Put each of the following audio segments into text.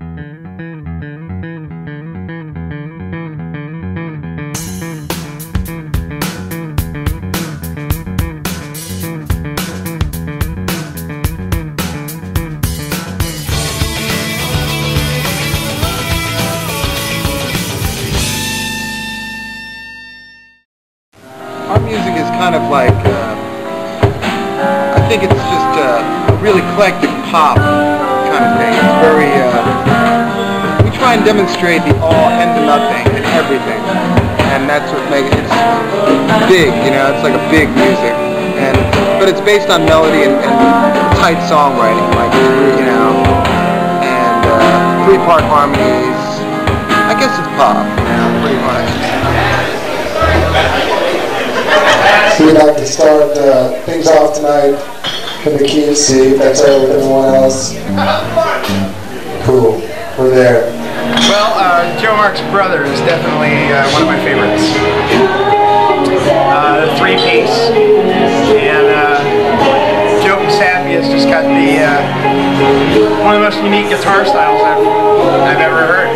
Our music is kind of like, I think it's just a really eclectic pop kind of thing. It's very, we try and demonstrate the all and the nothing and everything. And that's what makes it big, you know, it's like a big music. But it's based on melody and tight songwriting, like, you know, and three-part harmonies. I guess it's pop, you know, pretty much. So we'd like to start things off tonight from the key of C, if that's all right with everyone else. Cool, we're there. Well, Joe Mark's Brother is definitely one of my favorites. The three-piece, and Joe Sappy has just got the one of the most unique guitar styles I've ever heard.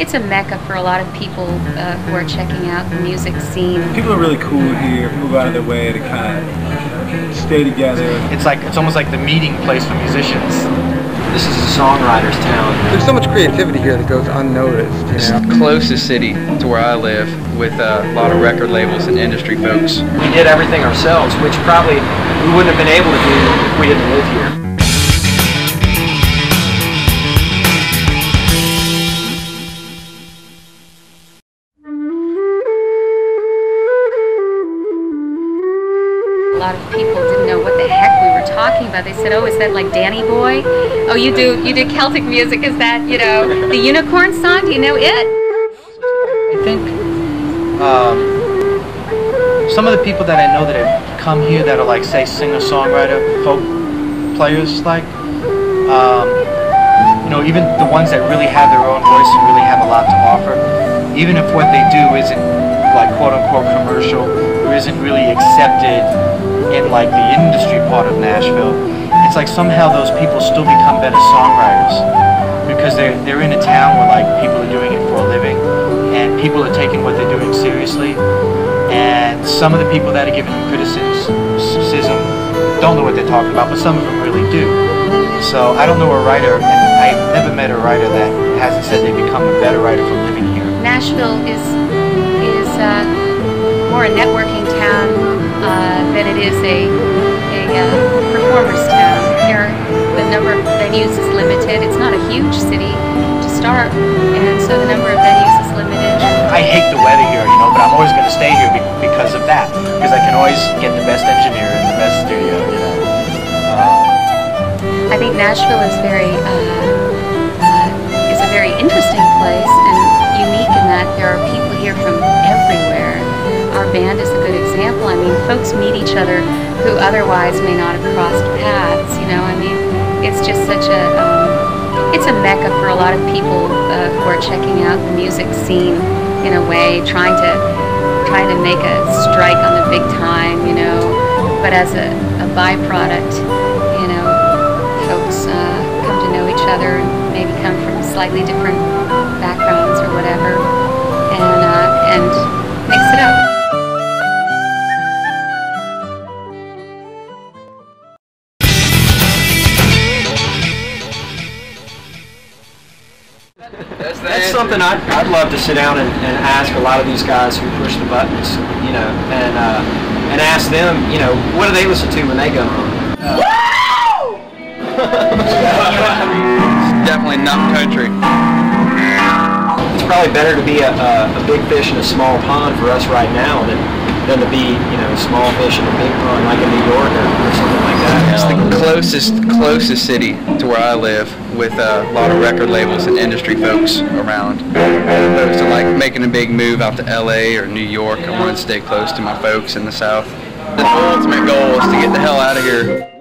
It's a mecca for a lot of people who are checking out the music scene. People are really cool here, move out of their way to kind of stay together. It's almost like the meeting place for musicians. This is a songwriter's town. There's so much creativity here that goes unnoticed. It's the closest city to where I live, with a lot of record labels and industry folks. We did everything ourselves, which probably we wouldn't have been able to do if we didn't live here. A lot of people didn't know what the heck we were talking about. They said, "Oh, is that like Danny Boy? Oh, you do Celtic music? Is that, you know, the Unicorn song? Do you know it?" I think some of the people that I know that have come here that are like, say, singer-songwriter, folk players, like, you know, even the ones that really have their own voice and really have a lot to offer, even if what they do isn't like quote-unquote commercial or isn't really accepted in like the industry part of Nashville, it's like somehow those people still become better songwriters because they're in a town where like people are doing it for a living and people are taking what they're doing seriously, and some of the people that are giving them criticism don't know what they're talking about, but some of them really do. So I don't know a writer, and I've never met a writer that hasn't said they become a better writer from living here. Nashville is more a networking town than it is a performer's town. Here, the number of venues is limited. It's not a huge city to start, and so the number of venues is limited. I hate the weather here, you know, but I'm always going to stay here because of that, because I can always get the best engineer and the best studio, you know. I think Nashville is a very interesting place and unique in that there are people here from everywhere. Our band is a good example. I mean, folks meet each other who otherwise may not have crossed paths, you know. I mean, it's just such a, it's a mecca for a lot of people who are checking out the music scene in a way, trying to make a strike on the big time, you know. But as a byproduct, you know, folks come to know each other and maybe come from slightly different backgrounds or whatever, and mix it up. That's something I'd love to sit down and ask a lot of these guys who push the buttons, you know, and ask them, you know, what do they listen to when they go home? Definitely not country. It's probably better to be a big fish in a small pond for us right now than to be, you know, a small fish in a big pond like in New York or something like that. It's the closest city to where I live, with a lot of record labels and industry folks around. As opposed to like making a big move out to LA or New York, I wanted to stay close to my folks in the South. The ultimate goal is to get the hell out of here.